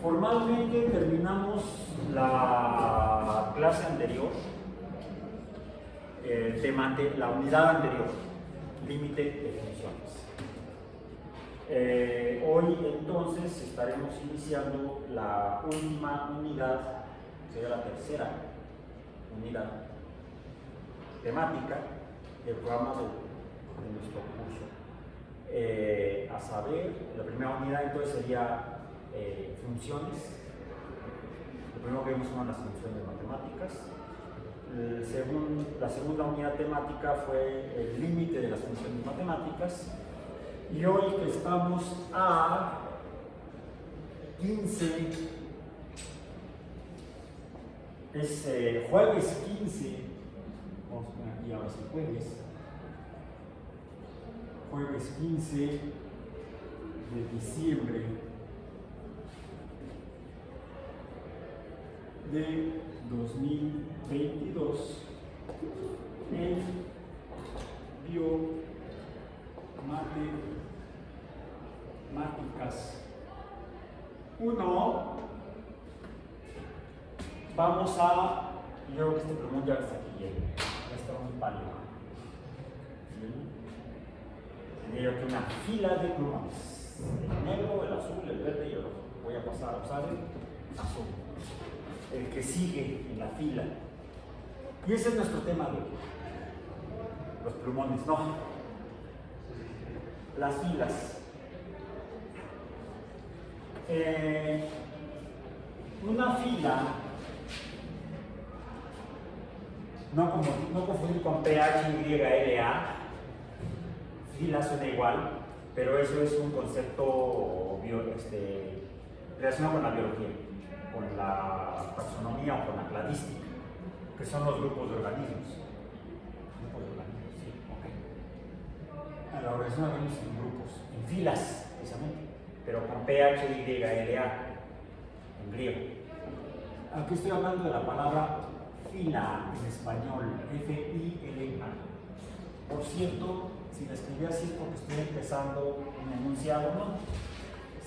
Formalmente terminamos la clase anterior, la unidad anterior, límite de funciones. Hoy entonces estaremos iniciando la última unidad, sería la tercera unidad temática del programa de nuestro curso. A saber, la primera unidad entonces sería funciones. Lo primero que vimos fueron las funciones matemáticas. La segunda unidad temática fue el límite de las funciones matemáticas. Y hoy que estamos a 15, es jueves 15, vamos a poner aquí ahora sí jueves 15 de diciembre de 2022 en Biomatemáticas 1. Vamos a, yo creo que este plumón ya está aquí, ya está muy pálido. Tendría yo que una fila de plumones, el negro, el azul, el verde y el rojo. Voy a pasar a usar el azul, el que sigue en la fila. Y ese es nuestro tema de hoy. Los plumones, no. Las filas. Una fila, no confundir con PHYLA, fila suena igual, pero eso es un concepto relacionado con la biología, con la taxonomía o con la cladística, que son los grupos de organismos. Sí, ok. A la organización de organismos en grupos, en filas, precisamente, pero con PHYLA, en griego. Aquí estoy hablando de la palabra fila en español, F-I-L-A. Por cierto, si la escribí así es porque estoy empezando un enunciado, ¿no?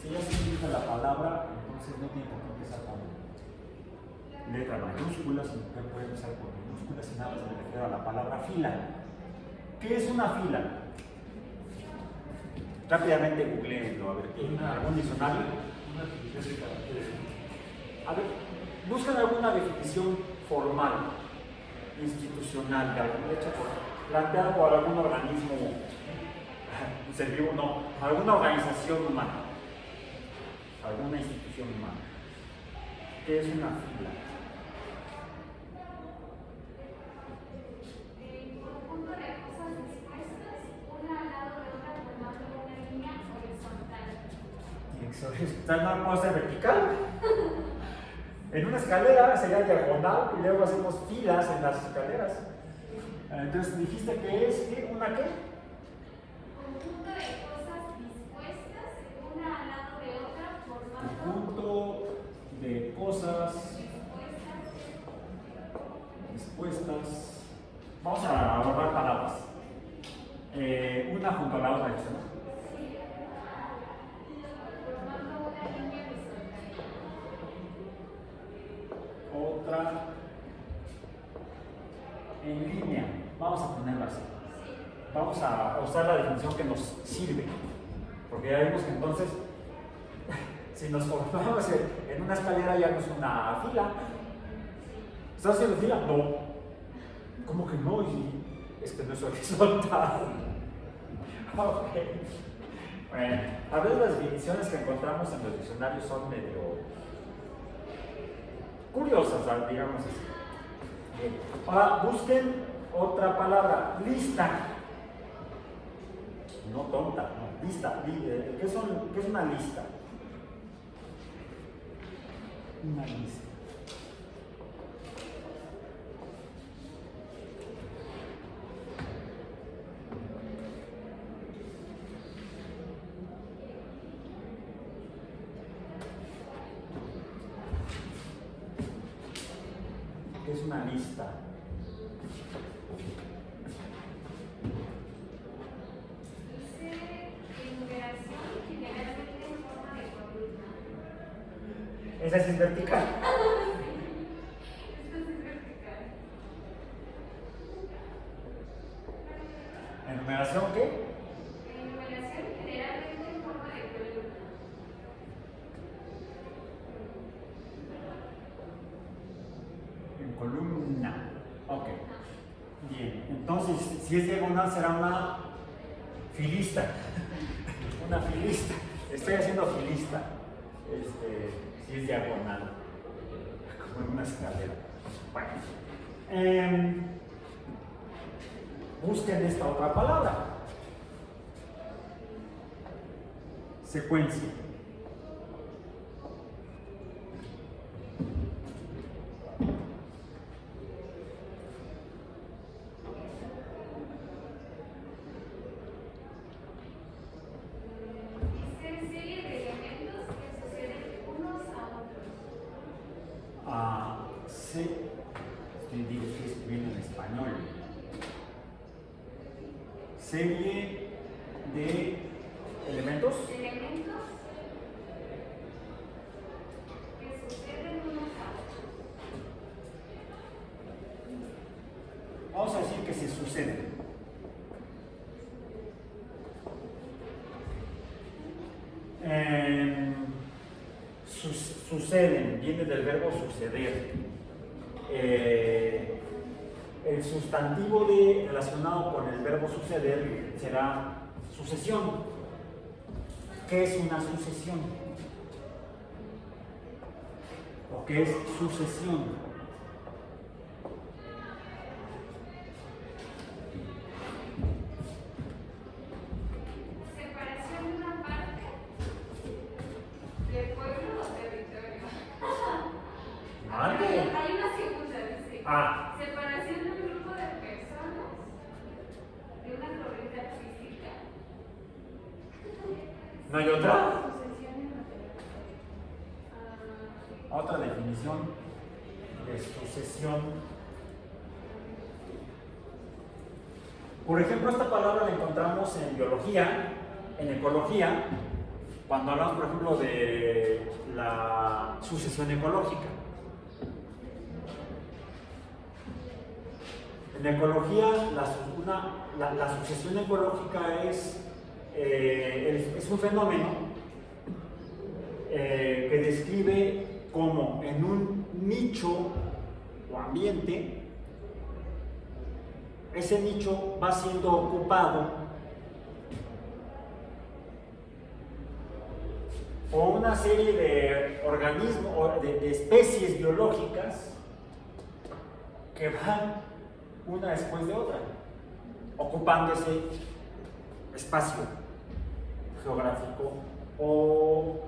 Si ya se indica la palabra, entonces no tiene por qué empezar con letra mayúscula, sino que puede empezar con minúsculas y nada más me refiero a la palabra fila. ¿Qué es una fila? Rápidamente googleenlo, a ver, ¿algún diccionario? A ver, buscan alguna definición formal, institucional, de algún hecho planteado por algún organismo, ser vivo, no, alguna organización humana, alguna institución humana. ¿Qué es una fila? Conjunto de cosas dispuestas, una al lado de otra formando una línea horizontal. ¿Horizontal no puede ser vertical? En una escalera sería diagonal y luego hacemos filas en las escaleras. Entonces dijiste que es ¿una qué? Conjunto de cosas dispuestas, una al lado de otra formando. Conjunto de cosas dispuestas. Vamos a borrar palabras. Una junto a la otra, ¿no? Formando una línea horizontal. Otra en línea. Vamos a ponerla así. Vamos a usar la definición que nos sirve. Porque ya vimos que entonces, si nos formamos en una escalera ya no es una fila. ¿Estás haciendo fila? No. ¿Cómo que no? Y no es horizontal. Ok. Bueno, a veces las definiciones que encontramos en los diccionarios son medio curiosas, digamos así. Bien. Ahora busquen otra palabra, lista. No tonta, no, lista. ¿Qué es una lista? Una lista. ¿Qué es una lista? Esa sí es vertical. Esto sí es vertical. ¿Enumeración qué? Enumeración generalmente en forma de columna. En columna. Ok. Bien. Entonces, si es diagonal será una filista. Una filista. Estoy haciendo filista. Si es diagonal. Como en una escalera. Bueno. Busquen esta otra palabra. Secuencia. Dice serie de elementos que suceden unos a otros. Estoy escribiendo en español. Serie de elementos. Elementos que suceden unos a otros. Vamos a decir que se suceden. Suceden, viene del verbo suceder. El sustantivo relacionado con el verbo suceder será sucesión. ¿Qué es una sucesión? ¿O qué es sucesión? Separación de una parte del pueblo o territorio. Mande. Hay una segunda, dice. Ah. Separación de un grupo de personas de una corriente artística. ¿No hay otra? Sucesión en matemáticas. Otra definición de sucesión. Por ejemplo, esta palabra la encontramos en biología, en ecología, cuando hablamos, por ejemplo, de la sucesión ecológica. En ecología, la sucesión ecológica es un fenómeno que describe cómo en un nicho o ambiente, ese nicho va siendo ocupado por una serie de organismos o de especies biológicas que van una después de otra, ocupando ese espacio geográfico o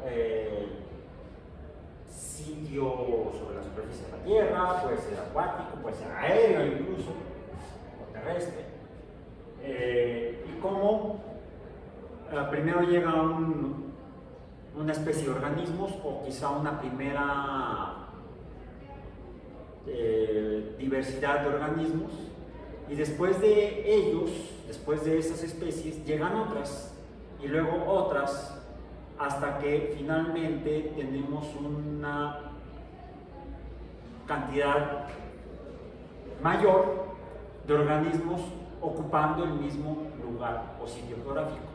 sitio sobre la superficie de la Tierra, puede ser acuático, puede ser aéreo incluso, o terrestre. Y cómo primero llega una especie de organismos o quizá una primera diversidad de organismos, y después de ellos, después de esas especies, llegan otras y luego otras, hasta que finalmente tenemos una cantidad mayor de organismos ocupando el mismo lugar o sitio geográfico.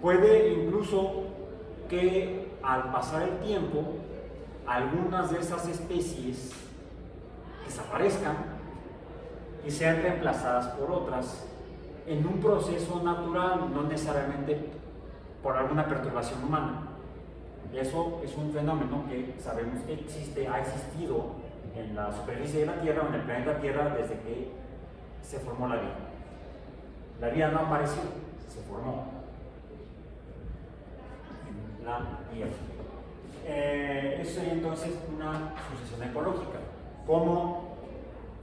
Puede incluso que al pasar el tiempo algunas de esas especies desaparezcan y sean reemplazadas por otras en un proceso natural, no necesariamente por alguna perturbación humana. Eso es un fenómeno que sabemos que existe, ha existido en la superficie de la Tierra o en el planeta Tierra desde que se formó la vida. La vida no apareció, se formó en la Tierra. Eso sería entonces una sucesión ecológica, cómo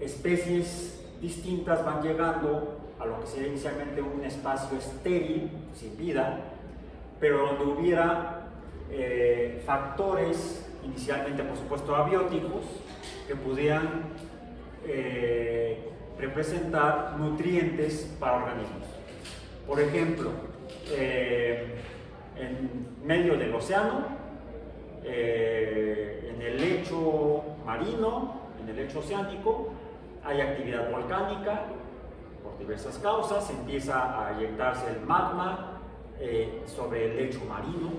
especies distintas van llegando a lo que sería inicialmente un espacio estéril, sin vida, pero donde hubiera factores, inicialmente por supuesto abióticos, que pudieran representar nutrientes para organismos. Por ejemplo, en medio del océano en el lecho marino, en el lecho oceánico, hay actividad volcánica por diversas causas, empieza a eyectarse el magma sobre el lecho marino,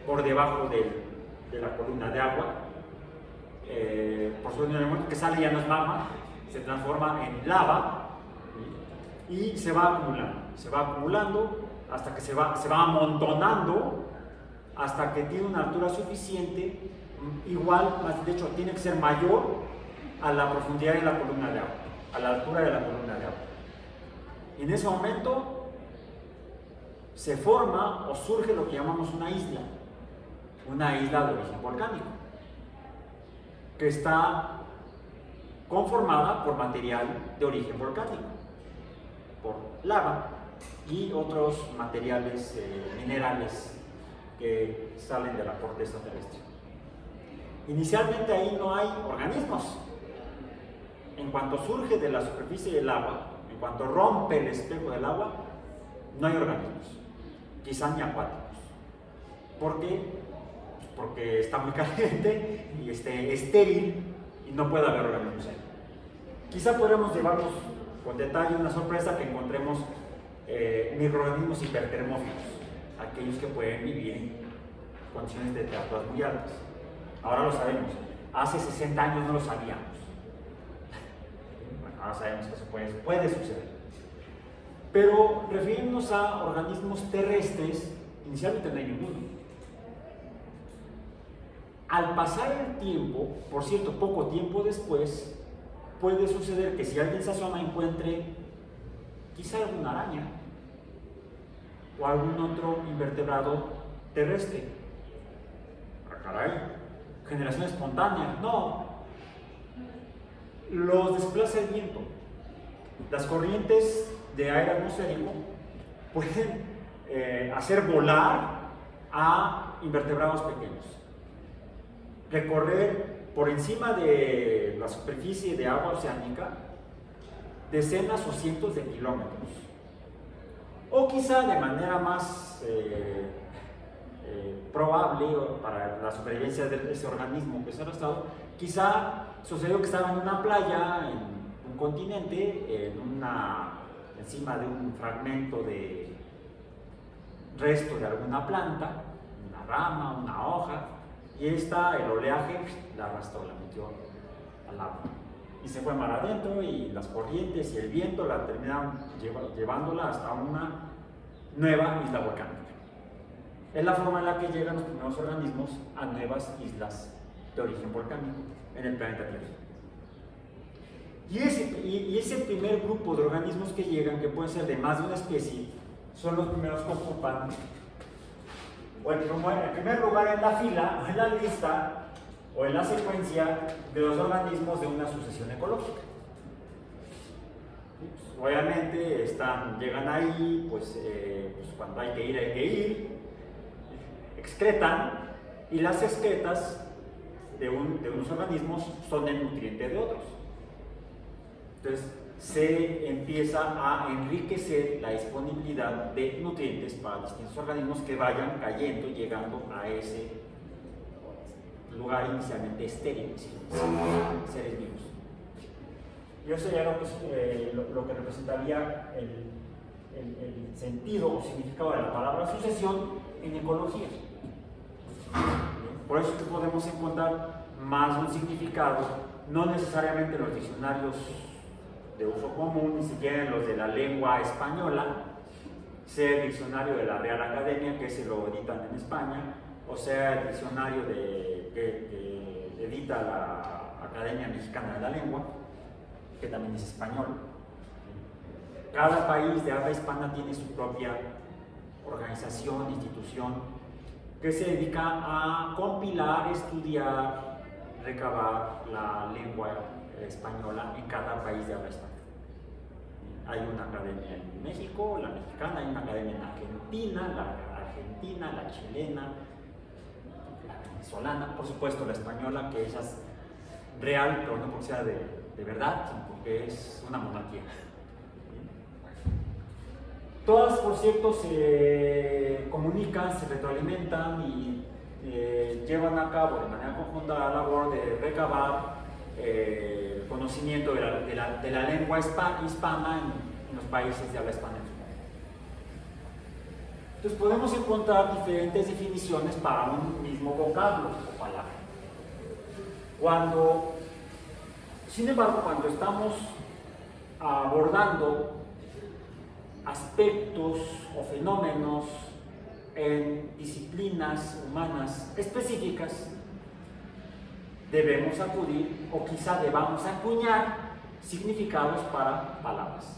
por debajo de la columna de agua. Por supuesto, en el momento que sale ya no es magma, se transforma en lava y se va acumulando hasta que se va amontonando hasta que tiene una altura suficiente, igual, de hecho tiene que ser mayor a la profundidad de la columna de agua, a la altura de la columna de agua. Y en ese momento se forma o surge lo que llamamos una isla de origen volcánico, que está conformada por material de origen volcánico, por lava y otros materiales minerales que salen de la corteza terrestre. Inicialmente ahí no hay organismos. En cuanto surge de la superficie del agua, en cuanto rompe el espejo del agua, no hay organismos, quizá ni acuáticos. ¿Por qué? Pues porque está muy caliente y estéril y no puede haber organismos ahí. Quizá podremos llevarnos con detalle una sorpresa que encontremos microorganismos hipertermófilos, aquellos que pueden vivir en condiciones de temperaturas muy altas. Ahora lo sabemos, hace 60 años no lo sabíamos. Bueno, ahora sabemos que eso puede suceder. Pero refiriéndonos a organismos terrestres, inicialmente no hay ninguno. Al pasar el tiempo, por cierto, poco tiempo después, puede suceder que si alguien se asoma encuentre quizá alguna araña o algún otro invertebrado terrestre. ¡Ah, caray! Generación espontánea. No. Los desplaza el viento. Las corrientes de aire atmosférico pueden hacer volar a invertebrados pequeños. Recorrer por encima de la superficie de agua oceánica decenas o cientos de kilómetros. O quizá de manera más probable para la supervivencia de ese organismo que se ha arrastrado, quizá sucedió que estaba en una playa, en un continente, encima de un fragmento de resto de alguna planta, una rama, una hoja, y el oleaje la arrastró, la metió al agua. Y se fue mar adentro y las corrientes y el viento la terminaron llevándola hasta una nueva isla volcánica. Es la forma en la que llegan los primeros organismos a nuevas islas de origen volcánico en el planeta Tierra. Y ese primer grupo de organismos que llegan, que pueden ser de más de una especie, son los primeros que ocupan, o en primer lugar en la fila, o en la lista, o en la secuencia de los organismos de una sucesión ecológica. Obviamente llegan ahí, pues cuando hay que ir, excretan, y las excretas de unos organismos son el nutriente de otros. Entonces se empieza a enriquecer la disponibilidad de nutrientes para distintos organismos que vayan cayendo, llegando a ese lugar inicialmente estéril, seres vivos. Y eso sería lo que representaría el sentido o significado de la palabra sucesión en ecología. Por eso es que podemos encontrar más de un significado, no necesariamente en los diccionarios de uso común, ni siquiera en los de la lengua española, sea el diccionario de la Real Academia, que se lo editan en España, o sea el diccionario que edita la Academia Mexicana de la Lengua, que también es español. Cada país de habla hispana tiene su propia organización, institución, que se dedica a compilar, estudiar, recabar la lengua española en cada país de habla hispana. Hay una academia en México, la mexicana, hay una academia en Argentina, la chilena, la venezolana, por supuesto la española, que esa es real, pero no porque sea de verdad, sino porque es una monarquía. Todas, por cierto, se comunican comunican, se retroalimentan y llevan a cabo de manera conjunta la labor de recabar conocimiento de la lengua hispana en los países de habla hispana. Entonces podemos encontrar diferentes definiciones para un mismo vocablo o palabra. Sin embargo, cuando estamos abordando aspectos o fenómenos en disciplinas humanas específicas, debemos acudir o quizá debamos acuñar significados para palabras.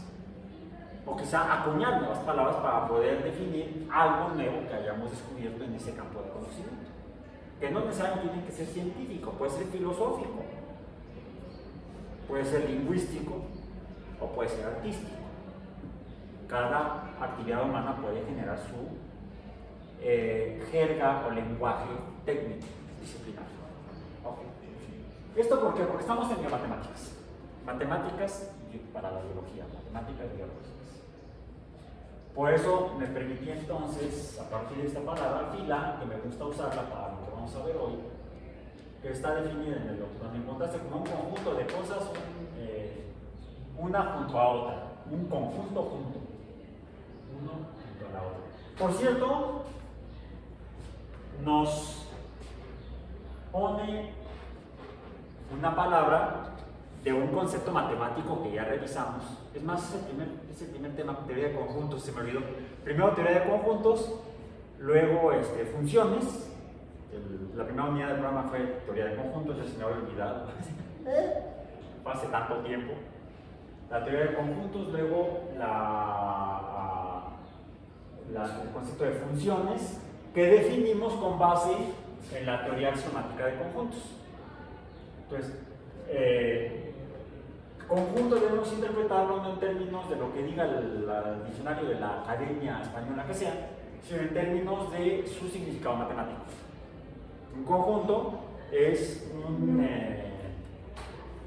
O quizá acuñar nuevas palabras para poder definir algo nuevo que hayamos descubierto en ese campo de conocimiento. Que no necesariamente tiene que ser científico, puede ser filosófico, puede ser lingüístico o puede ser artístico. Cada actividad humana puede generar su jerga o lenguaje técnico, disciplinario. Okay. ¿Esto por qué? Porque estamos en matemáticas. Matemáticas para la biología, matemáticas biológicas. Por eso me permití entonces, a partir de esta palabra fila, que me gusta usarla para lo que vamos a ver hoy, que está definida en el doctorado, me encontraste como un conjunto de cosas, una junto a otra, un conjunto junto, uno junto a la otra. Por cierto, nos pone una palabra de un concepto matemático que ya revisamos. Es más, es el primer tema, teoría de conjuntos, se me olvidó. Primero teoría de conjuntos, luego funciones. La primera unidad del programa fue teoría de conjuntos, ya se me había olvidado. Hace tanto tiempo. La teoría de conjuntos, luego el concepto de funciones, que definimos con base en la teoría axiomática de conjuntos. Entonces, conjunto debemos interpretarlo no en términos de lo que diga el diccionario de la Academia Española que sea, sino en términos de su significado matemático. Un conjunto es un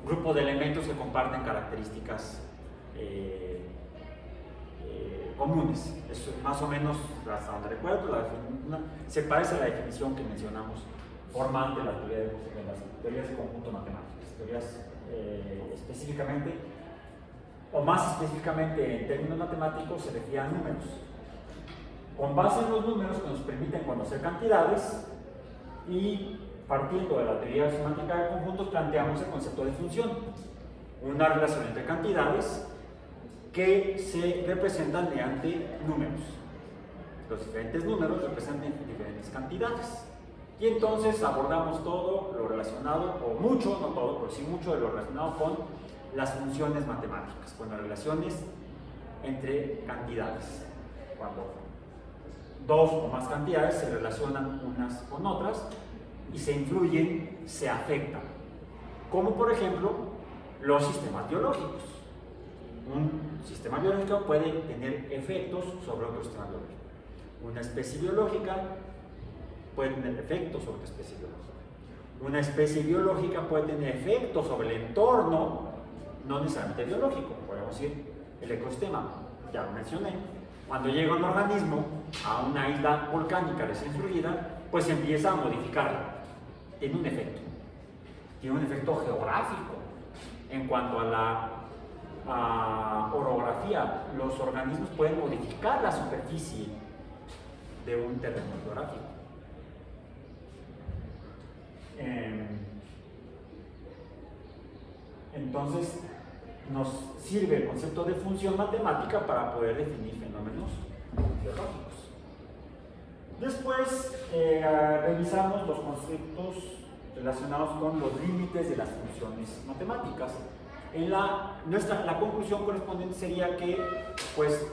grupo de elementos que comparten características comunes. Es más o menos, hasta donde recuerdo, se parece a la definición que mencionamos formal de las teorías de conjunto matemáticas. Teorías específicamente, o más específicamente en términos matemáticos, se refiere a números. Con base en los números que nos permiten conocer cantidades y partiendo de la teoría semántica de conjuntos, planteamos el concepto de función, una relación entre cantidades que se representan mediante números. Los diferentes números representan diferentes cantidades. Y entonces abordamos todo lo relacionado, o mucho, no todo, pero sí mucho de lo relacionado con las funciones matemáticas, con las relaciones entre cantidades. Cuando dos o más cantidades se relacionan unas con otras y se influyen, se afectan. Como por ejemplo los sistemas biológicos. Un sistema biológico puede tener efectos sobre otro sistema biológico. Una especie biológica puede tener efectos sobre otra especie biológica. Una especie biológica puede tener efectos sobre el entorno, no necesariamente biológico, podemos decir el ecosistema, ya lo mencioné. Cuando llega un organismo a una isla volcánica recién surgida, pues empieza a modificarla. Tiene un efecto. Tiene un efecto geográfico. En cuanto a la orografía, los organismos pueden modificar la superficie de un terreno geográfico. Entonces nos sirve el concepto de función matemática para poder definir fenómenos biológicos. Después revisamos los conceptos relacionados con los límites de las funciones matemáticas. La conclusión correspondiente sería que pues,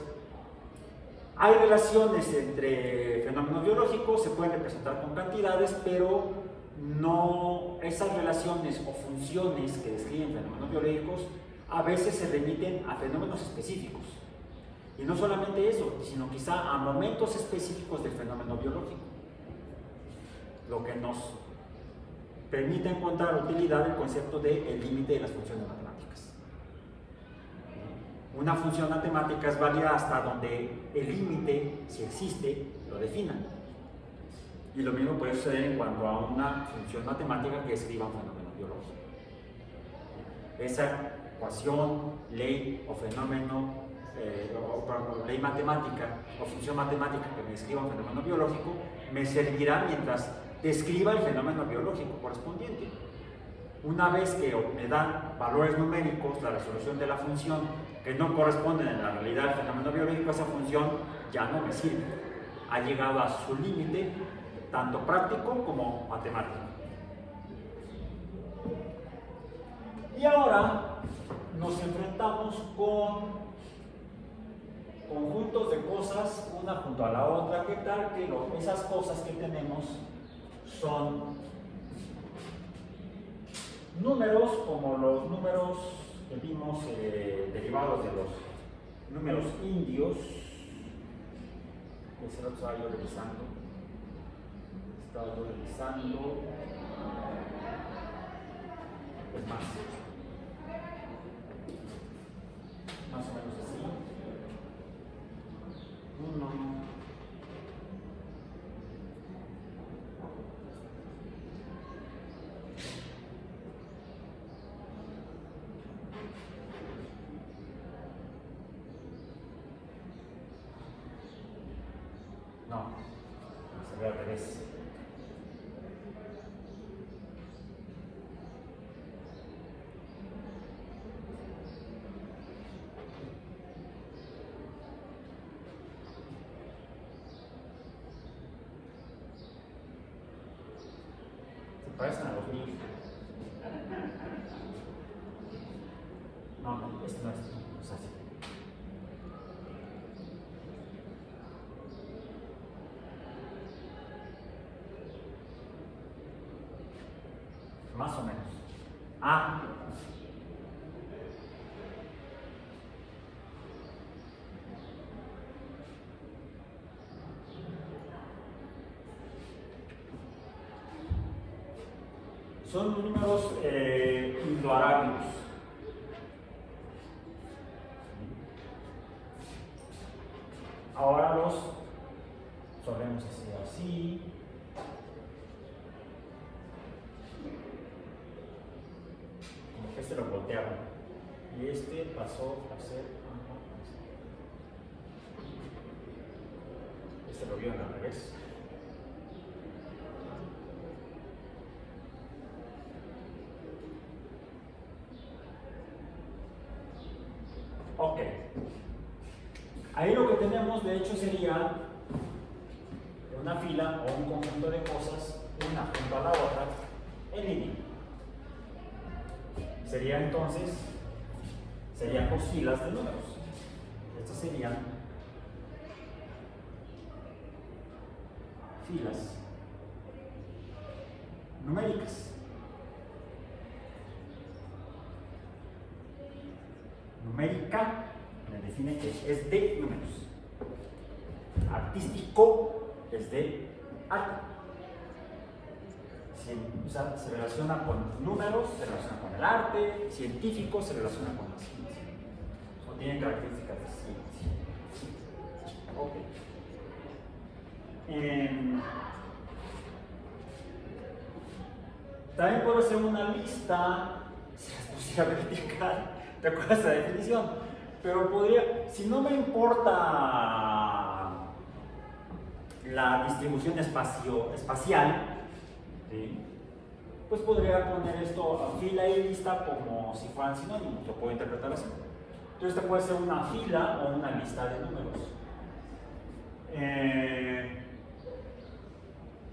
hay relaciones entre fenómenos biológicos, se pueden representar con cantidades, pero no, esas relaciones o funciones que describen fenómenos biológicos a veces se remiten a fenómenos específicos. Y no solamente eso, sino quizá a momentos específicos del fenómeno biológico. Lo que nos permite encontrar utilidad el concepto del límite de las funciones matemáticas. Una función matemática es válida hasta donde el límite, si existe, lo defina. Y lo mismo puede suceder en cuanto a una función matemática que escriba un fenómeno biológico. Esa ecuación, ley o fenómeno, ley matemática o función matemática que me escriba un fenómeno biológico me servirá mientras describa el fenómeno biológico correspondiente. Una vez que me dan valores numéricos, la resolución de la función, que no corresponden en la realidad del fenómeno biológico, esa función ya no me sirve. Ha llegado a su límite, tanto práctico como matemático. Y ahora nos enfrentamos con conjuntos de cosas, una junto a la otra. ¿Qué tal que esas cosas que tenemos son números, como los números que vimos derivados de los números indios? Ese lo estaba yo revisando. Es más o menos así. 1, no, se ve al revés. Parecen a los míos. No, este no es así. Más o menos. Son números indoarábicos. Ahora los solemos hacer así. Como que este lo voltearon. Y este pasó a ser. Este lo vieron al revés. Ok. Ahí lo que tenemos de hecho sería una fila o un conjunto de cosas, una junto a la otra, en línea. Serían dos filas de números. Estas serían filas numéricas. Numérica me define que es de números. Artístico es de arte. O sea, se relaciona con números, se relaciona con el arte. Científico se relaciona con la ciencia. O tienen características de ciencia. Ok. También puedo hacer una lista, si las pusiera vertical. ¿Te acuerdas de la definición? Pero podría, si no me importa la distribución espacial, ¿sí? Pues podría poner esto a fila y lista como si fueran sinónimos, lo puedo interpretar así. Entonces esta puede ser una fila o una lista de números.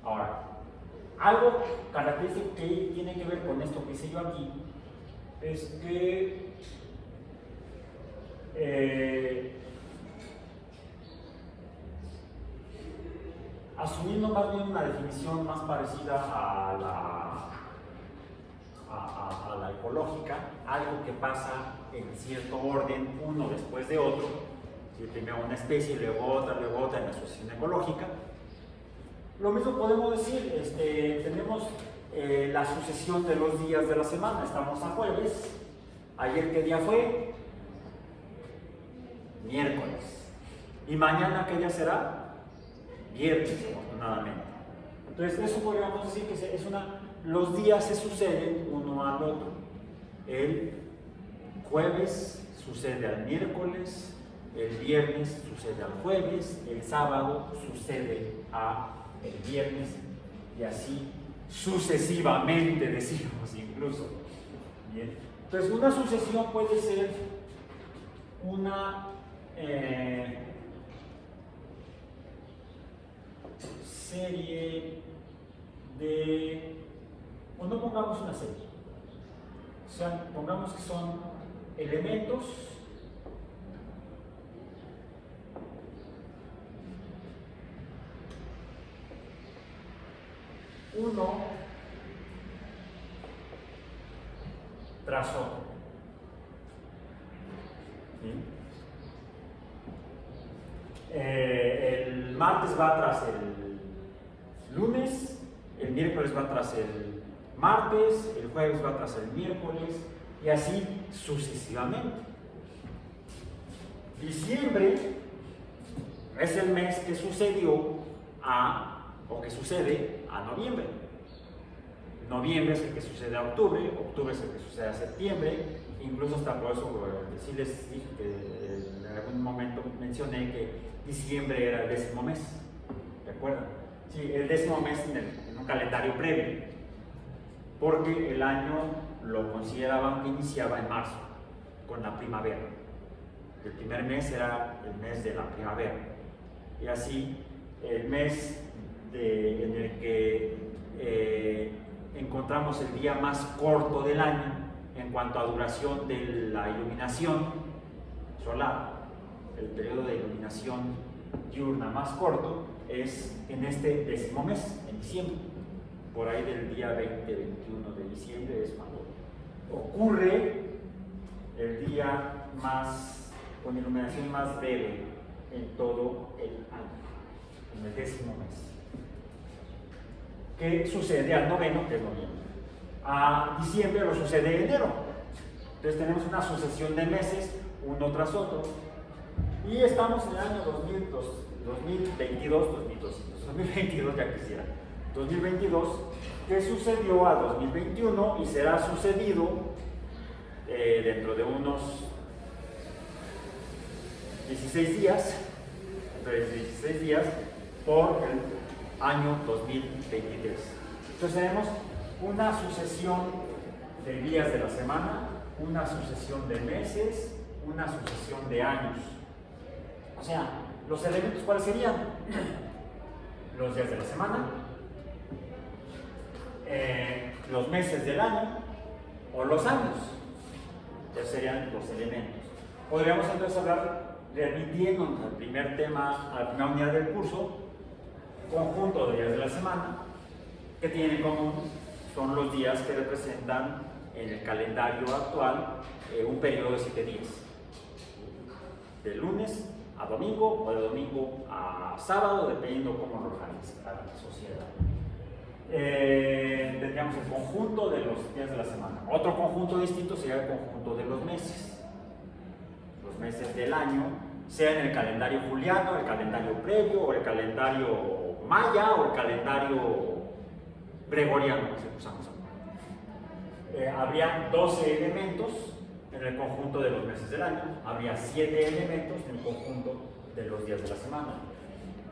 Ahora, algo característico que tiene que ver con esto que hice yo aquí es que asumiendo más bien una definición más parecida a la ecológica, algo que pasa en cierto orden, uno después de otro, ¿sí? Primero una especie, luego otra en la asociación ecológica. Lo mismo podemos decir, tenemos la sucesión de los días de la semana, estamos a jueves, ayer ¿qué día fue? Miércoles. ¿Y mañana qué día será? Viernes, afortunadamente. Entonces, eso podríamos decir que es los días se suceden uno al otro. El jueves sucede al miércoles, el viernes sucede al jueves, el sábado sucede al viernes, y así sucesivamente, decimos incluso. Bien. Entonces, una sucesión puede ser una serie de, o no pongamos una serie, o sea, pongamos que son elementos uno tras otro. ¿Sí? El martes va tras el lunes, el miércoles va tras el martes, el jueves va tras el miércoles, y así sucesivamente. Diciembre es el mes que sucedió o que sucede a noviembre. Noviembre es el que sucede a octubre, octubre es el que sucede a septiembre, incluso hasta por eso sí les dije que en algún momento mencioné que diciembre era el 10º mes, ¿recuerdan? Sí, el 10º mes en un calendario previo, porque el año lo consideraban que iniciaba en marzo, con la primavera. El primer mes era el mes de la primavera, y así el mes en el que encontramos el día más corto del año en cuanto a duración de la iluminación solar, el periodo de iluminación diurna más corto es en este 10º mes, en diciembre, por ahí del día 20-21 de diciembre es cuando ocurre el día con iluminación más breve en todo el año, en el 10º mes. ¿Qué sucede al noveno, que es noviembre? A diciembre lo sucede en enero. Entonces tenemos una sucesión de meses, uno tras otro. Y estamos en el año 2022, ya quisiera. 2022, que sucedió a 2021 y será sucedido dentro de unos 16 días, por el año 2023. Entonces tenemos una sucesión de días de la semana, una sucesión de meses, una sucesión de años. O sea, los elementos, ¿cuáles serían? Los días de la semana, los meses del año o los años. Esos serían los elementos. Podríamos entonces hablar, remitiéndonos al primer tema, a la primera unidad del curso, conjunto de días de la semana, que tienen en común son los días que representan en el calendario actual un periodo de 7 días, de lunes a domingo o de domingo a sábado, dependiendo cómo lo organiza la sociedad. Tendríamos el conjunto de los días de la semana. Otro conjunto distinto sería el conjunto de los meses del año, sea en el calendario juliano, el calendario previo, o el calendario maya, o el calendario gregoriano, que usamos ahora. Habría 12 elementos en el conjunto de los meses del año, habría 7 elementos en el conjunto de los días de la semana.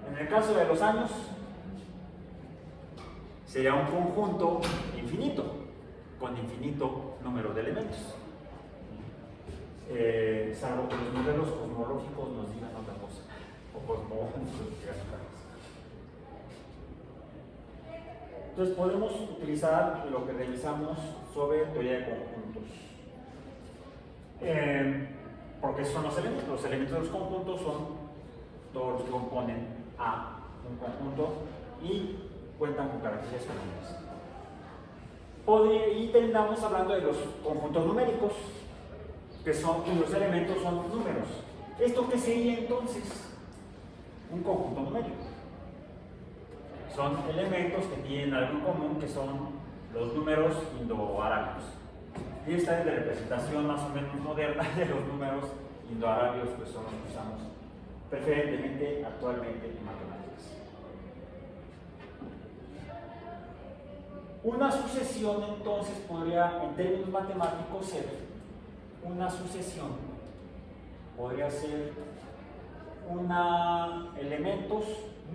En el caso de los años, sería un conjunto infinito, con infinito número de elementos. Salvo que los modelos cosmológicos nos digan otra cosa, o cosmológicos digan otra cosa. Entonces podemos utilizar lo que revisamos sobre teoría de conjuntos, porque son los elementos de los conjuntos son todos los que componen a un conjunto y cuentan con características comunes. Y terminamos hablando de los conjuntos numéricos, que los elementos son números. ¿Esto qué sería entonces? Un conjunto numérico. Son elementos que tienen algo en común, que son los números indoárabios. Y esta es la representación más o menos moderna de los números indoárabios, que son los que usamos preferentemente actualmente en matemáticas. Una sucesión entonces podría, en términos matemáticos, ser una sucesión. Podría ser elementos,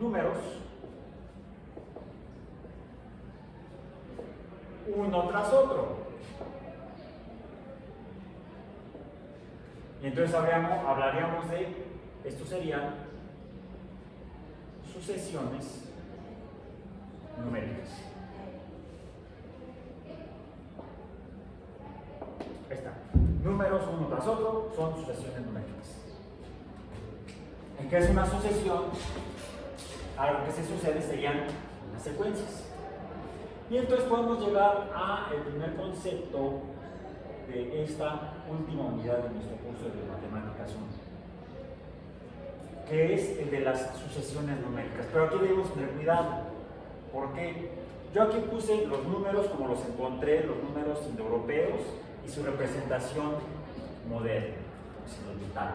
números, uno tras otro. Y entonces hablaríamos de, estos serían sucesiones numéricas. Ahí está. Números uno tras otro son sucesiones numéricas. ¿En qué es una sucesión? Algo que se sucede serían unas secuencias. Y entonces podemos llegar al primer concepto de esta última unidad de nuestro curso de Matemáticas 1, que es el de las sucesiones numéricas. Pero aquí debemos tener cuidado, porque yo aquí puse los números como los encontré, los números indoeuropeos y su representación moderna, occidental.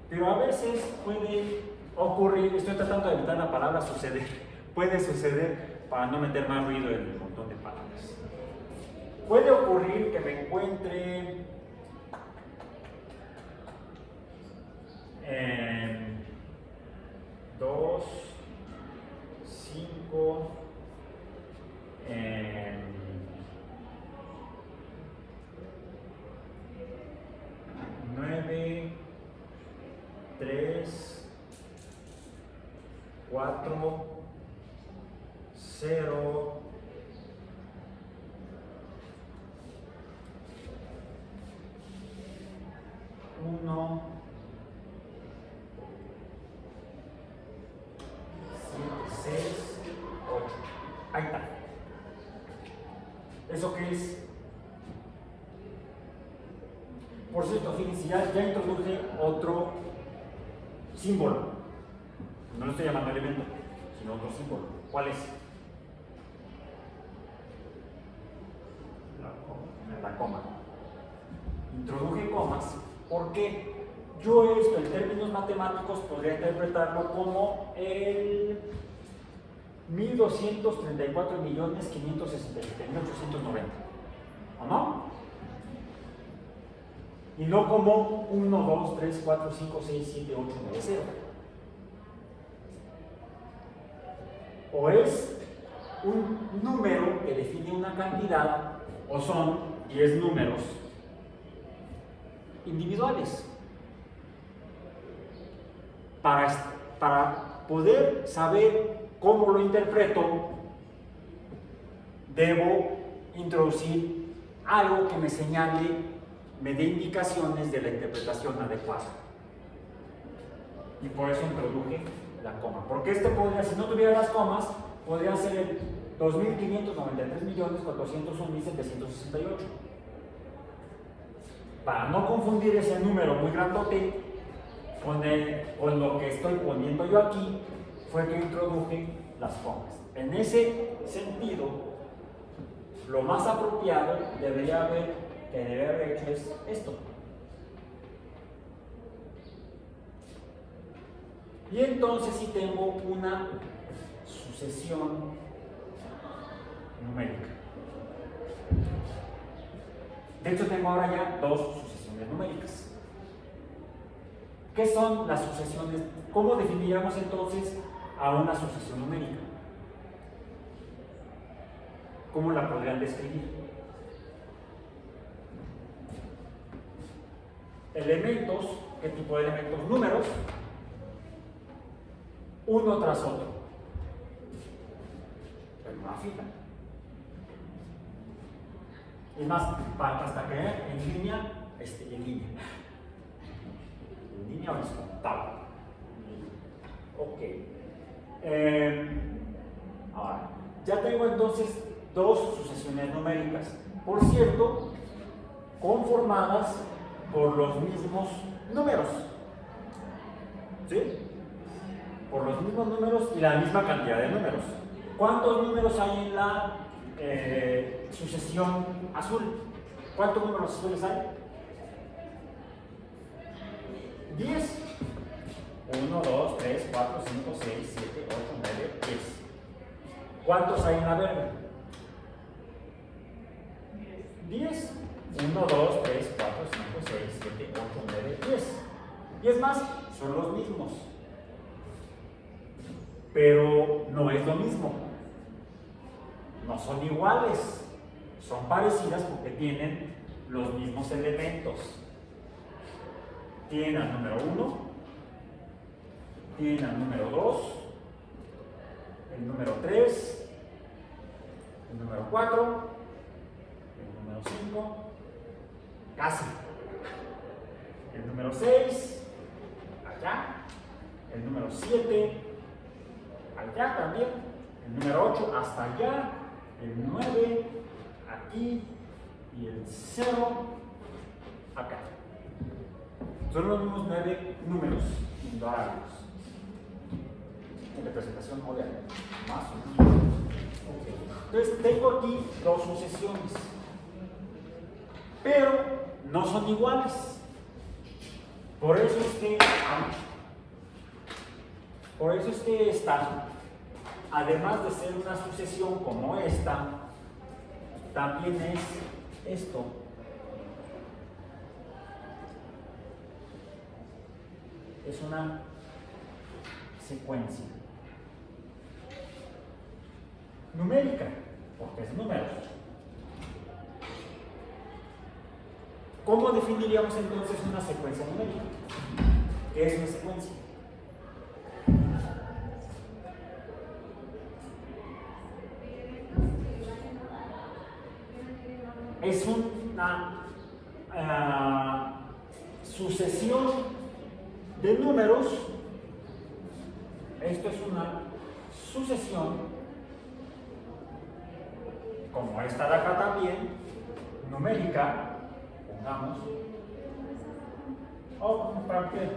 Pero a veces puede ocurrir, estoy tratando de evitar la palabra suceder, puede suceder para no meter más ruido en el montón de palabras. Puede ocurrir que me encuentre 2, 5, 9, 3, 4, 0, 1, 7, 6, 8. Ahí está. ¿Eso qué es? Por cierto, fíjense, ya introduje otro símbolo. No lo estoy llamando elemento, sino otro símbolo. ¿Cuál es? La coma. Introduje comas porque yo esto en términos matemáticos podría interpretarlo como el 1.234.567.890, ¿o no? Y no como 1, 2, 3, 4, 5, 6, 7, 8, 9, 0. O es un número que define una cantidad, o son 10 números individuales. Para poder saber cómo lo interpreto, debo introducir algo que me señale, me dé indicaciones de la interpretación adecuada. Y por eso introduje la coma. Porque podría, si no tuviera las comas, podría ser el 2.593.401.768. Para no confundir ese número muy grandote con lo que estoy poniendo yo aquí, fue que introduje las comas. En ese sentido, lo más apropiado que debería haber hecho es esto. Y entonces sí tengo una sucesión numérica. De hecho, tengo ahora ya dos sucesiones numéricas. ¿Qué son las sucesiones? ¿Cómo definiríamos entonces a una sucesión numérica? ¿Cómo la podrían describir? Elementos, ¿qué tipo de elementos? Números, uno tras otro, en una fila. Es más, hasta que en línea, en línea horizontal. Ok. Ahora, ya tengo entonces dos sucesiones numéricas, por cierto, conformadas por los mismos números. ¿Sí? Por los mismos números y la misma cantidad de números. ¿Cuántos números hay en la sucesión azul? ¿Cuántos números azules hay? 10. 1, 2, 3, 4, 5, 6, 7, 8, 9, 10. ¿Cuántos hay en la verde? 10. 1, 2, 3, 4, 5, 6, 7, 8, 9, 10. Y es más, son los mismos. Pero no es lo mismo. No son iguales. Son parecidas porque tienen los mismos elementos. Tienen al número 1, tienen al número 2, el número 3, el número 4, el número 5, casi, el número 6, allá, el número 7, allá también, el número 8 hasta allá, el 9, aquí y el 0, acá. Son los mismos 9 números indoables. En representación obviamente, más o menos. Okay. Entonces tengo aquí dos sucesiones, pero no son iguales. Por eso es que esta, además de ser una sucesión como esta, también es esto. Es una secuencia numérica, porque es números. ¿Cómo definiríamos entonces una secuencia numérica? ¿Qué es una secuencia? Es una sucesión de números. Esto es una sucesión, como esta de acá también, numérica, pongamos, o para qué,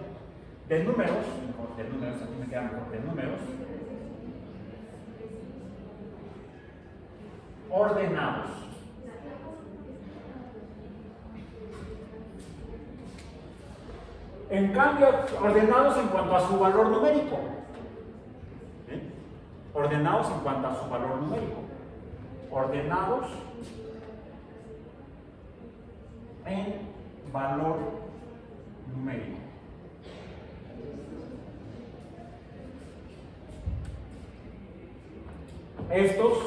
de números, aquí me queda mejor, de números ordenados. En cambio, ordenados en cuanto a su valor numérico. ¿Sí? Ordenados en cuanto a su valor numérico. Ordenados en valor numérico. Estos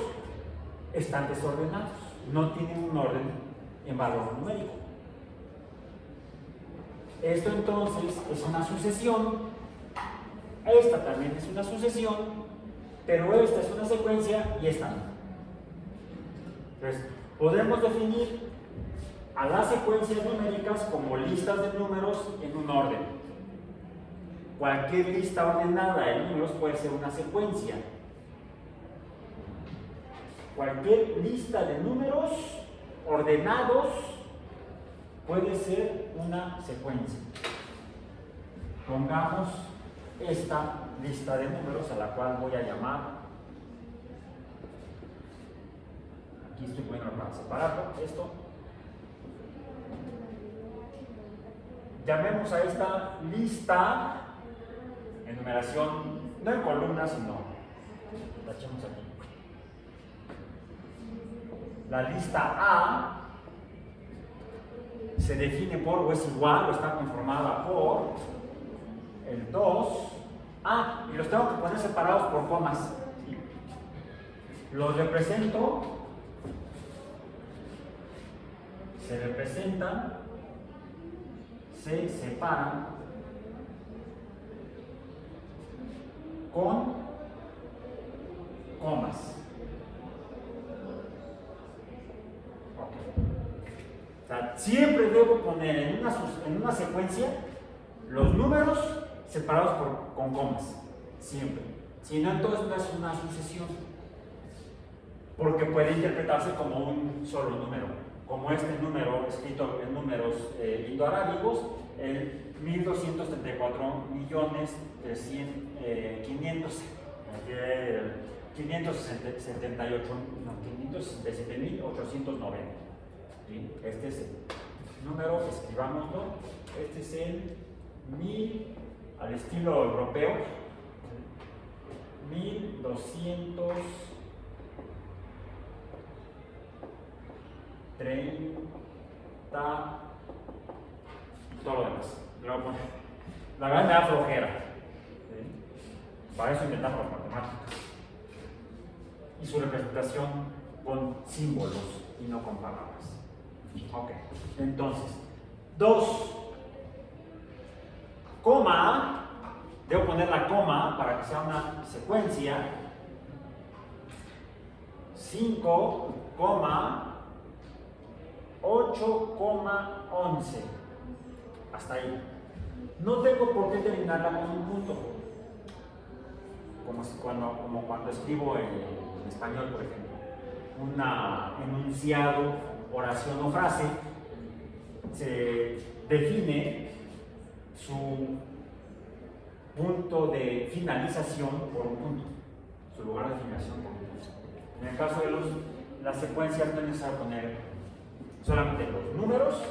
están desordenados, no tienen un orden en valor numérico. Esto entonces es una sucesión, esta también es una sucesión, pero esta es una secuencia y esta no. Entonces, podemos definir a las secuencias numéricas como listas de números en un orden. Cualquier lista ordenada de números puede ser una secuencia. Cualquier lista de números ordenados puede ser una secuencia. Pongamos esta lista de números a la cual voy a llamar, aquí estoy poniendo para separarlo, esto. Llamemos a esta lista en numeración, no en columnas, sino la echamos aquí. La lista A se define por, o es igual, o está conformada por el 2. Y los tengo que poner separados por comas. Los represento, se representan, se separan con comas. Siempre debo poner en una secuencia los números separados con comas. Siempre. Si no, entonces no es una sucesión. Porque puede interpretarse como un solo número. Como este número escrito en números indoarábigos, el 567.890. ¿Sí? Este es el número, escribámoslo. Este es el 1000 al estilo europeo, 1290. 30, todo lo demás. La verdad me da flojera. ¿Sí? Para eso inventamos las matemáticas. Y su representación con símbolos y no con palabras. Ok, entonces, 2, coma, debo poner la coma para que sea una secuencia. 5, 8,11. Hasta ahí. No tengo por qué terminarla con un punto. Como cuando escribo en español, por ejemplo. Un enunciado, oración o frase, se define su punto de finalización por un punto. Su lugar de finalización por un punto. En el caso de las secuencias no es necesario poner solamente los números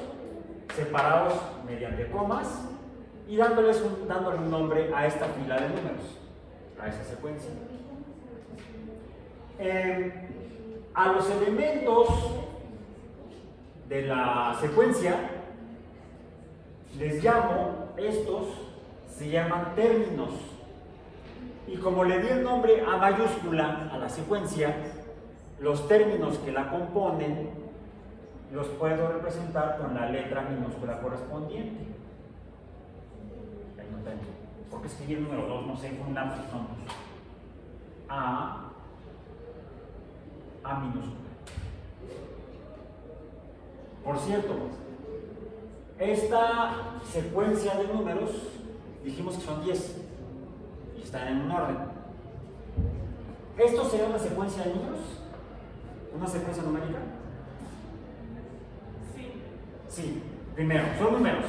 separados mediante comas y dándole un nombre a esta fila de números, a esa secuencia. A los elementos de la secuencia les llamo, estos se llaman términos. Y como le di el nombre A mayúscula a la secuencia, los términos que la componen los puedo representar con la letra minúscula correspondiente. Ahí no tengo. Porque escribí el número 2, no sé, fundamos sus nombres. A minúscula. Por cierto, esta secuencia de números, dijimos que son 10 y están en un orden. ¿Esto sería una secuencia de números? ¿Una secuencia numérica? Sí. Primero, son números.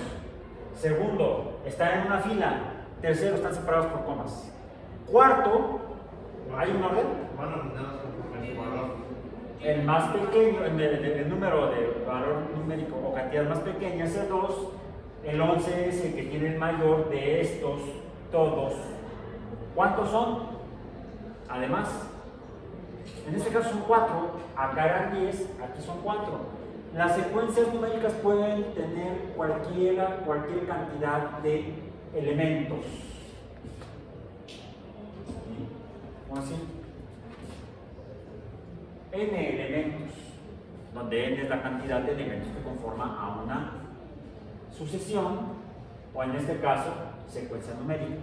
Segundo, están en una fila. Tercero, están separados por comas. Cuarto, ¿hay un orden? Van ordenados por su valor. El más pequeño, el número de valor numérico o cantidad más pequeña es el 2. El 11 es el que tiene el mayor de estos todos. ¿Cuántos son? Además, en este caso son 4, acá eran 10, aquí son 4. Las secuencias numéricas pueden tener cualquier cantidad de elementos. ¿Cómo así? N elementos, donde N es la cantidad de elementos que conforman a una sucesión, o en este caso, secuencia numérica.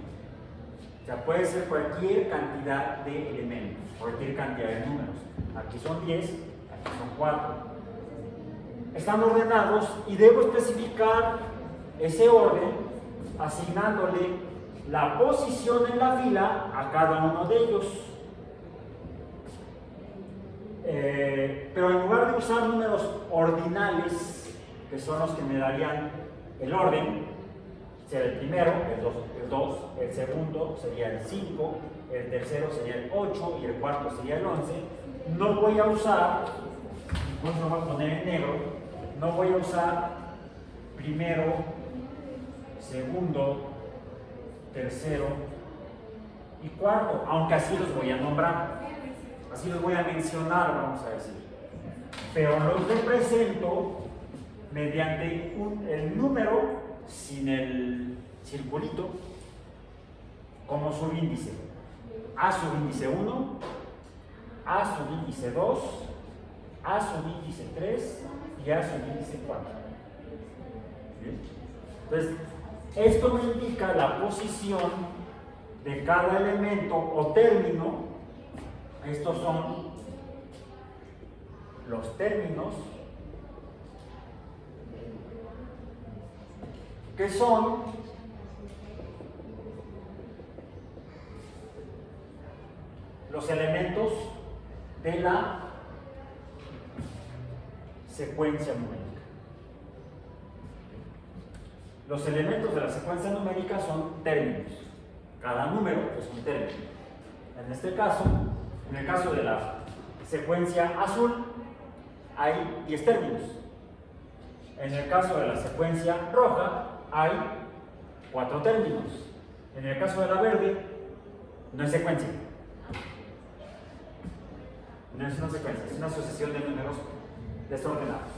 O sea, puede ser cualquier cantidad de elementos, cualquier cantidad de números. Aquí son 10, aquí son 4. Están ordenados y debo especificar ese orden asignándole la posición en la fila a cada uno de ellos. Pero en lugar de usar números ordinales, que son los que me darían el orden, sería el primero, el 2, el segundo sería el 5, el tercero sería el 8 y el cuarto sería el 11, no voy a usar, incluso lo voy a poner en negro, no voy a usar primero, segundo, tercero y cuarto, aunque así los voy a nombrar, así los voy a mencionar, vamos a decir. Pero los represento mediante el número sin el circulito como subíndice. A subíndice 1, A subíndice 2, A subíndice 3 y A subíndice 4. ¿Bien? Entonces, esto me indica la posición de cada elemento o término. Estos son los términos que son los elementos de la secuencia numérica. Los elementos de la secuencia numérica son términos. Cada número es un término. En este caso, en el caso de la secuencia azul, hay 10 términos. En el caso de la secuencia roja, hay 4 términos. En el caso de la verde, no es secuencia. No es una secuencia, es una sucesión de números desordenados.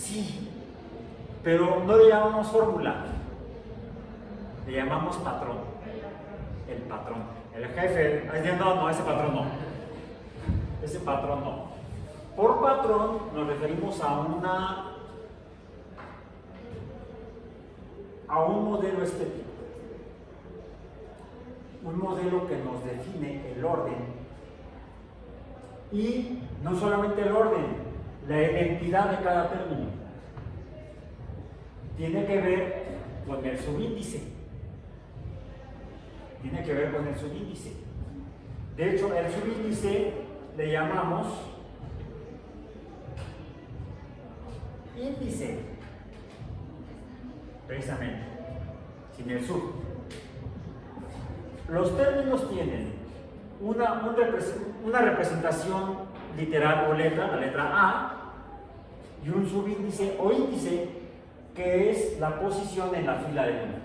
Sí, pero no le llamamos fórmula, le llamamos patrón. El patrón. El jefe, no, ese patrón no. Ese patrón no. Por patrón nos referimos a un modelo estético. Un modelo que nos define el orden. Y no solamente el orden, la identidad de cada término. Tiene que ver con el subíndice. Tiene que ver con el subíndice. De hecho, el subíndice le llamamos índice, precisamente, sin el sub. Los términos tienen una representación literal o letra, la letra A, y un subíndice o índice, que es la posición en la fila de números.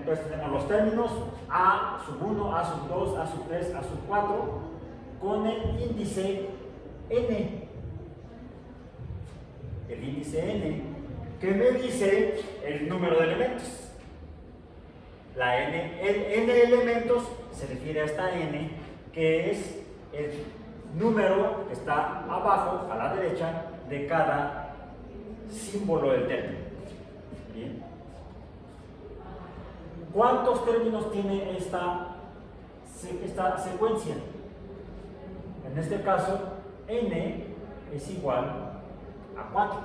Pues tenemos los términos A sub 1, A sub 2, A sub 3, A sub 4, con el índice N. El índice N, que me dice el número de elementos. La N, el N elementos se refiere a esta N, que es el número que está abajo, a la derecha, de cada símbolo del término. Bien. ¿Cuántos términos tiene esta secuencia? En este caso, N es igual a 4.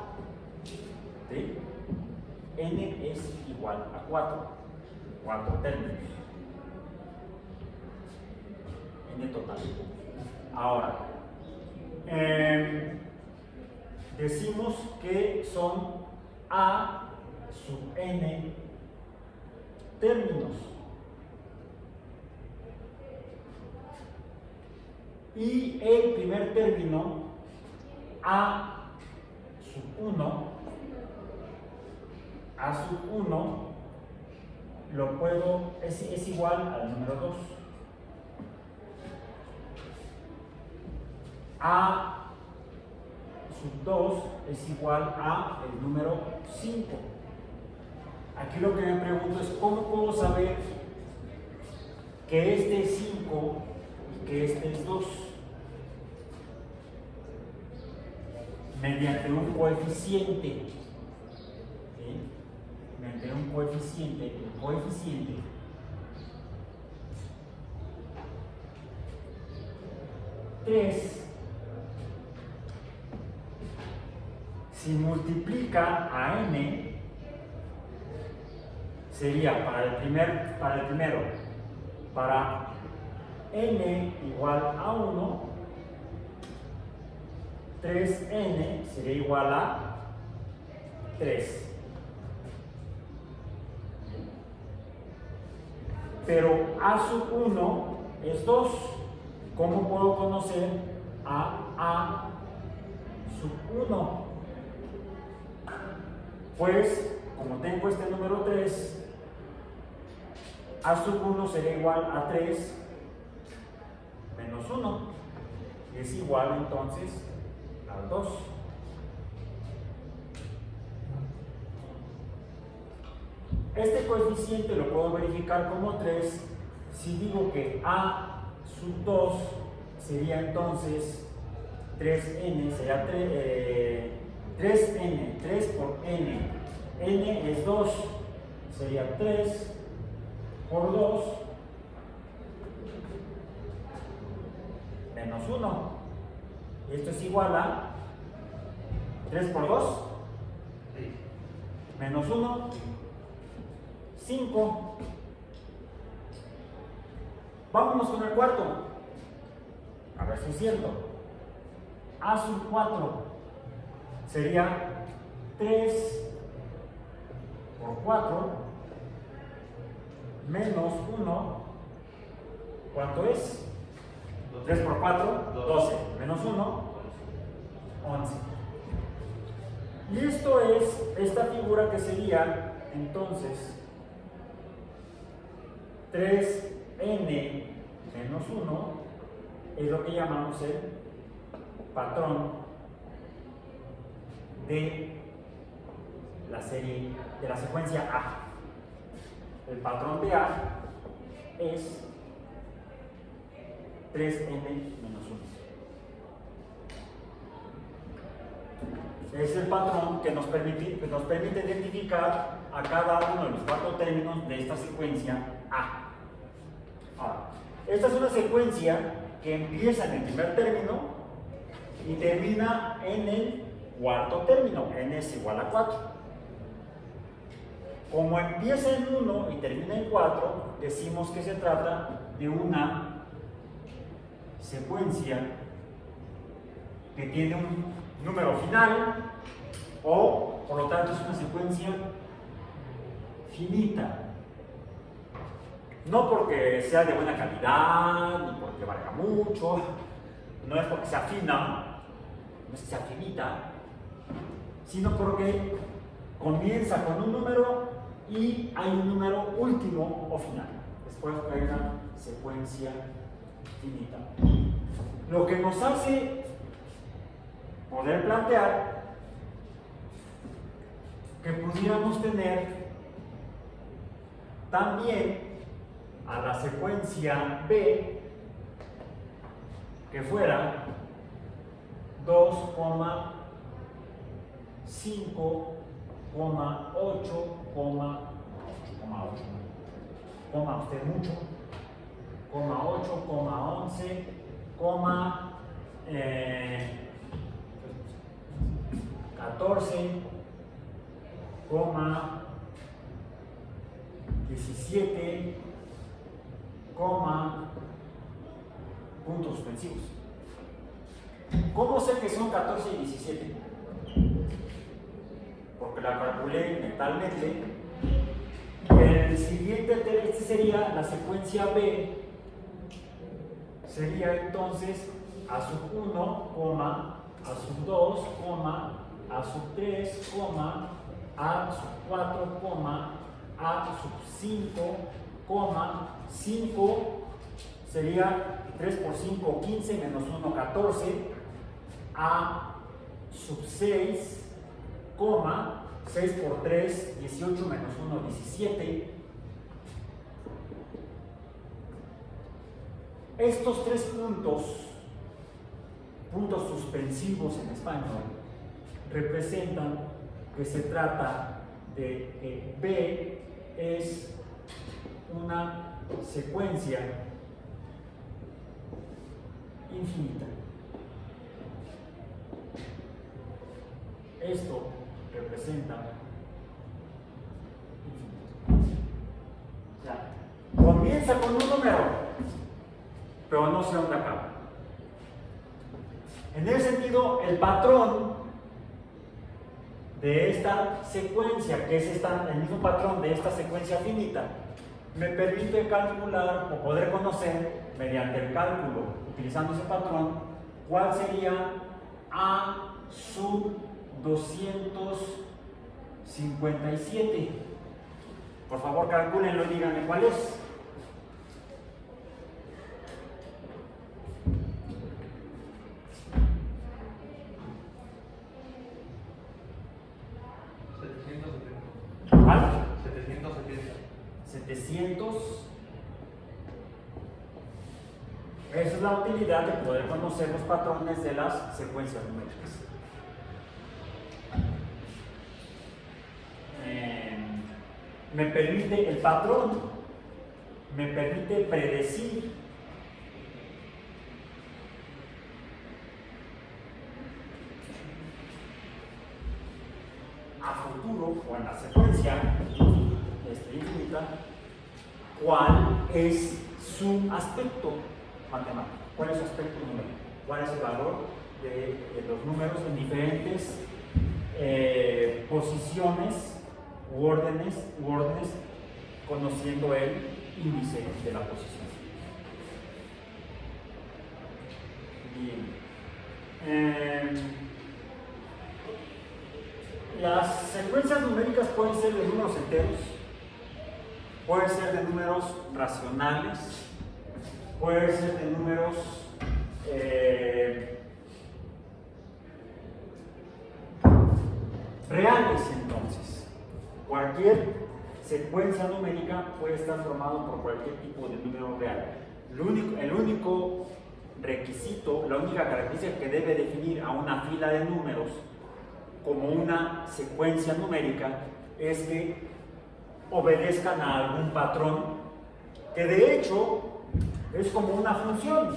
¿Sí? N es igual a 4. 4 términos. N total. Ahora, decimos que son A sub N términos. Y el primer término, A sub 1, A sub 1, lo puedo, es igual al número 2. A sub 2 es igual a el número 5. Aquí lo que me pregunto es, ¿cómo puedo saber que este es 5 y que este es 2? Mediante un coeficiente. ¿Sí? Mediante un coeficiente, el coeficiente tres, si multiplica a n, sería para el primero, para n igual a 1, 3n sería igual a 3. Pero a sub 1 es 2. ¿Cómo puedo conocer a sub 1? Pues, como tengo este número 3, a sub 1 será igual a 3 menos 1. Es igual entonces al 2. Este coeficiente lo puedo verificar como 3 si digo que a sub 2 sería entonces 3n, sería 3n, 3 por n, n es 2, sería 3 por 2 menos 1. Esto es igual a 3 por 2 menos 1, 5. Vámonos con el cuarto. A ver si es cierto. A sub 4 sería 3 por 4 menos 1. ¿Cuánto es? 3 por 4, 12. Menos 1, 11. Y esto es esta figura que sería entonces 3n menos 1 es lo que llamamos el patrón de la serie, de la secuencia A. El patrón de A es 3n-1. Es el patrón que nos permite identificar a cada uno de los 4 términos de esta secuencia A. Ahora, esta es una secuencia que empieza en el primer término y termina en el cuarto término, n es igual a 4. Como empieza en 1 y termina en 4, decimos que se trata de una secuencia que tiene un número final, o por lo tanto es una secuencia finita. No porque sea de buena calidad, ni porque valga mucho, no es porque sea fina, no es que sea finita, sino porque comienza con un número y hay un número último o final. Después hay una secuencia finita. Lo que nos hace poder plantear que pudiéramos tener también a la secuencia B que fuera 17, puntos suspensivos. ¿Cómo sé que son 14 y 17? Porque la calculé mentalmente. El siguiente, este sería la secuencia B, sería entonces a sub 1, a sub 2, a sub 3, a sub 4, a sub 5, 5 sería 3 por 5, 15, menos 1, 14, a sub 6, 6 por 3, 18, menos 1, 17. Estos 3 puntos suspensivos en español, representan que se trata de que B es una secuencia infinita. Esto representa infinito. O sea, comienza con un número, pero no sé dónde acaba. En ese sentido, el patrón de esta secuencia, que es el mismo patrón de esta secuencia finita, me permite calcular o poder conocer mediante el cálculo, utilizando ese patrón, cuál sería A sub 257. Por favor, calcúlenlo y díganme cuál es. ¿Cuál? 700. Esa es la utilidad de poder conocer los patrones de las secuencias numéricas. Me permite, el patrón me permite predecir a futuro o en la secuencia infinita cuál es su aspecto matemático, cuál es su aspecto numérico, cuál es el valor de los números en diferentes posiciones u órdenes, conociendo el índice de la posición. Bien. Las secuencias numéricas pueden ser de números enteros, pueden ser de números racionales, pueden ser de números reales entonces. Cualquier secuencia numérica puede estar formado por cualquier tipo de número real. El único requisito, la única característica que debe definir a una fila de números como una secuencia numérica es que obedezcan a algún patrón que de hecho es como una función.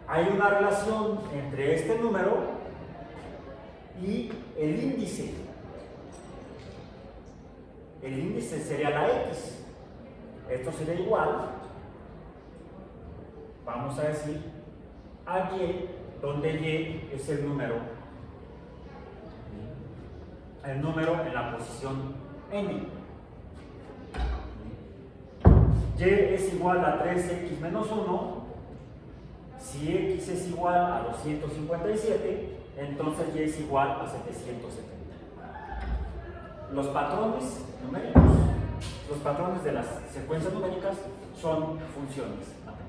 Hay una relación entre este número y el índice. El índice sería la X. Esto sería igual, vamos a decir, a Y, donde Y es el número en la posición N. Y es igual a 3x menos 1. Si x es igual a 257, entonces y es igual a 770. Los patrones numéricos, los patrones de las secuencias numéricas son funciones matemáticas.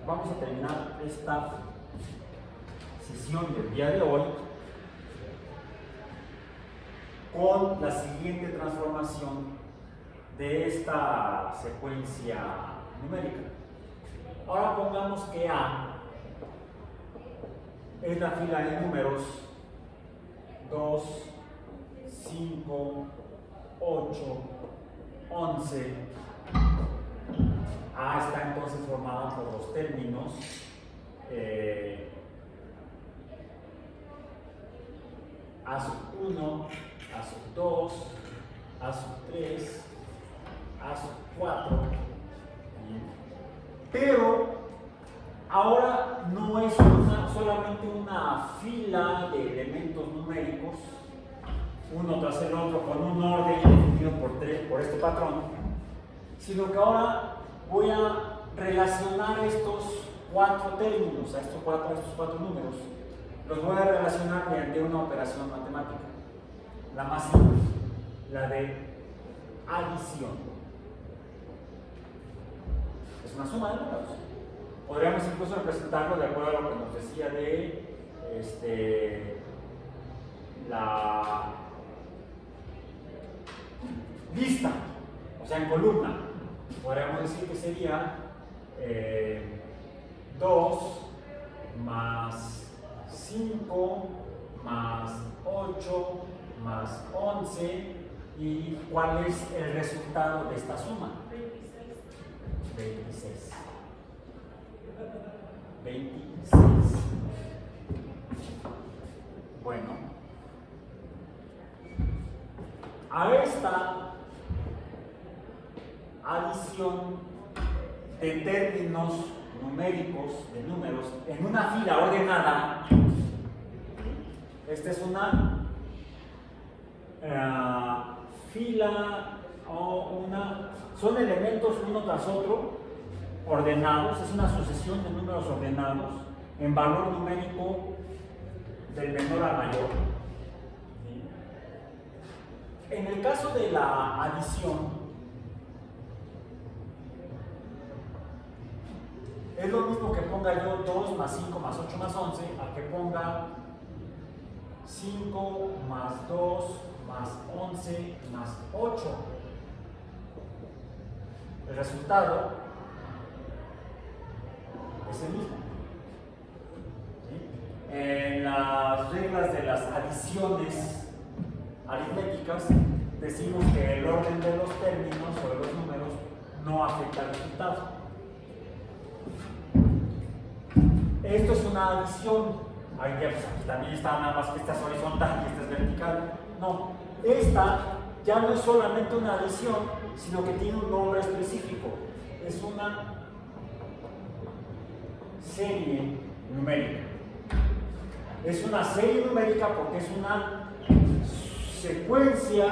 Vamos a terminar esta sesión del día de hoy con la siguiente transformación de esta secuencia numérica. Ahora pongamos que A es la fila de números 2, 5, 8, 11. A está entonces formada por los términos A sub 1, A sub 2, A sub 3, A sub 4. Pero ahora no es solamente una fila de elementos numéricos, uno tras el otro, con un orden definido por este patrón, sino que ahora voy a relacionar estos cuatro términos, a estos cuatro números, los voy a relacionar mediante una operación matemática. La más simple, la de adición. Es una suma de números. Podríamos incluso representarlo de acuerdo a lo que nos decía de la lista, o sea, en columna. Podríamos decir que sería 2 más 5 más 8 más 11. ¿Y cuál es el resultado de esta suma? 26. 26. Bueno, a esta adición de términos numéricos, de números, en una fila ordenada, esta es una fila son elementos uno tras otro ordenados, es una sucesión de números ordenados en valor numérico del menor al mayor. En el caso de la adición, es lo mismo que ponga yo 2 más 5 más 8 más 11 a que ponga 5 más 2 más 11 más 8. El resultado es el mismo. ¿Sí? En las reglas de las adiciones aritméticas decimos que el orden de los términos o de los números no afecta al resultado. Esto es una adición. Ahí ya, pues, aquí también está, nada más que esta es horizontal y esta es vertical. No, esta ya no es solamente una adición, sino que tiene un nombre específico. Es una serie numérica. Es una serie numérica porque es una secuencia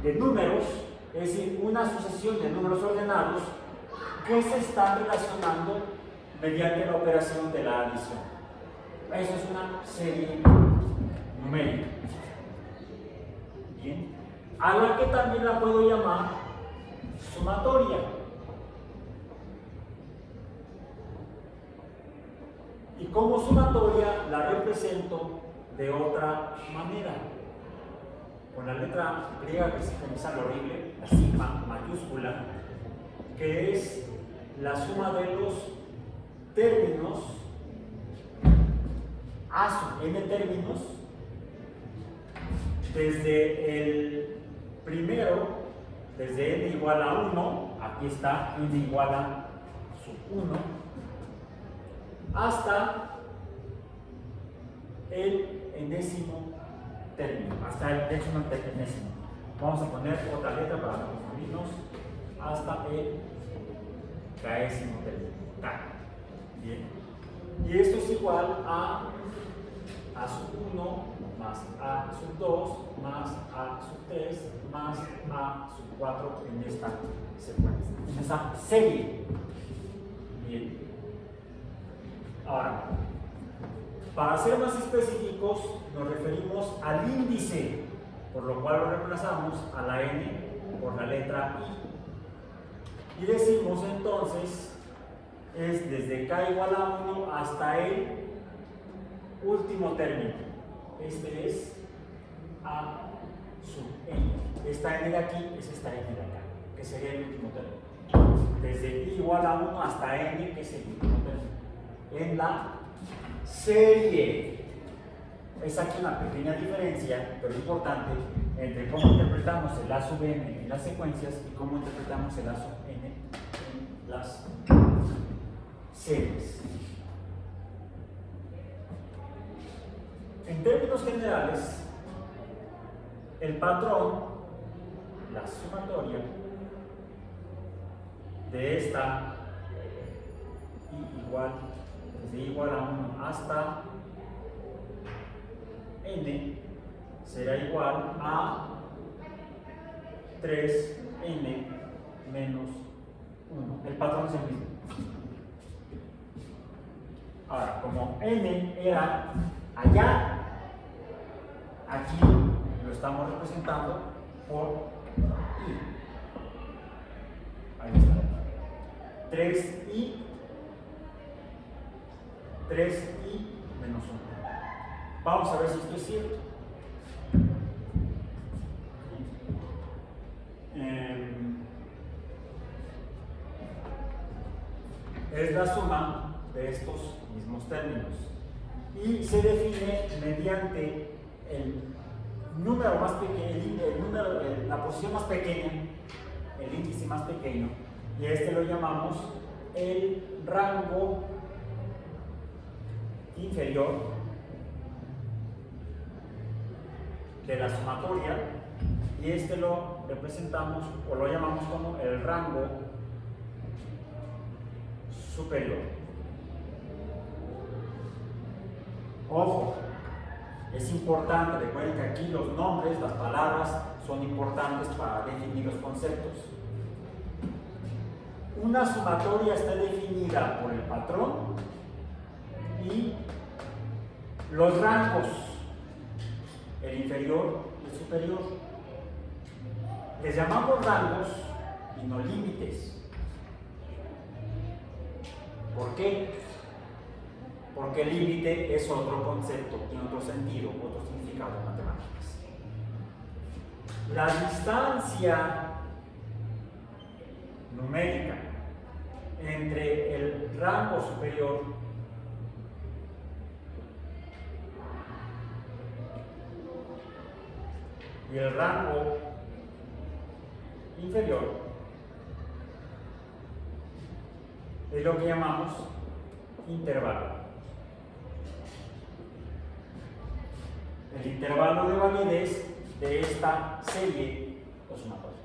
de números, es decir, una sucesión de números ordenados que se están relacionando mediante la operación de la adición. Eso es una serie numérica. Bien. A la que también la puedo llamar sumatoria. como sumatoria la represento de otra manera, con la letra griega que se sale horrible, la sigma mayúscula, que es la suma de los términos, A sub n términos, desde el primero, desde n igual a 1, aquí está n igual a sub 1, hasta el enésimo término, hasta el décimo enésimo. Vamos a poner otra letra para no confundirnos, hasta el késimo término. Bien. Y esto es igual a sub 1 más a sub 2 más a sub 3 más a sub 4 en esta secuencia, en esta serie. Bien. Ahora, para ser más específicos, nos referimos al índice, por lo cual lo reemplazamos a la n por la letra i. Y decimos entonces, es desde k igual a 1 hasta el último término. Este es a sub n. Esta n de aquí es esta n de acá, que sería el último término. Desde i igual a 1 hasta n, que es el último término. En la serie. Es aquí una pequeña diferencia, pero importante, entre cómo interpretamos el A sub n en las secuencias y cómo interpretamos el A sub n en las series. En términos generales, el patrón, la sumatoria de esta i igual, desde i igual a 1 hasta n, será igual a 3n menos 1. El patrón es el mismo. Ahora, como n era allá, aquí lo estamos representando por i. Ahí está. 3i menos 1. Vamos a ver si esto es cierto. Es la suma de estos mismos términos y se define mediante el número más pequeño, la posición más pequeña, el índice más pequeño, y a este lo llamamos el rango inferior de la sumatoria, y este lo representamos o lo llamamos como el rango superior. Ojo, es importante, recuerden que aquí los nombres, las palabras son importantes para definir los conceptos. Una sumatoria está definida por el patrón y los rangos, el inferior y el superior. Les llamamos rangos y no límites. ¿Por qué? Porque el límite es otro concepto, tiene otro sentido, otro significado en matemáticas. La distancia numérica entre el rango superior y el rango inferior es lo que llamamos intervalo. El intervalo de validez de esta serie o sumatoria.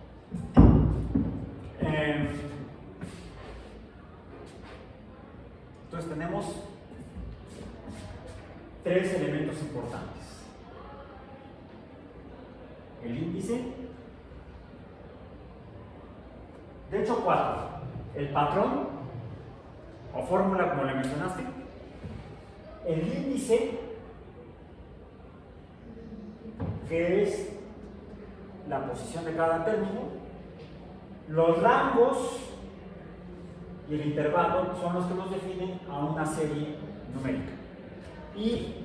Entonces tenemos tres elementos importantes: el índice, de hecho cuatro: el patrón o fórmula como le mencionaste, el índice, que es la posición de cada término, los rangos y el intervalo son los que nos definen a una serie numérica. Y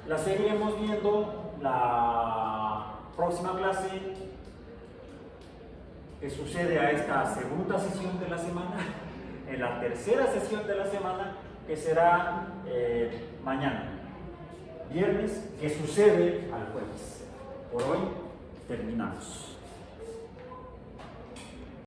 la seguiremos viendo la próxima clase que sucede a esta segunda sesión de la semana, en la tercera sesión de la semana, que será mañana, viernes, que sucede al jueves. Por hoy terminamos.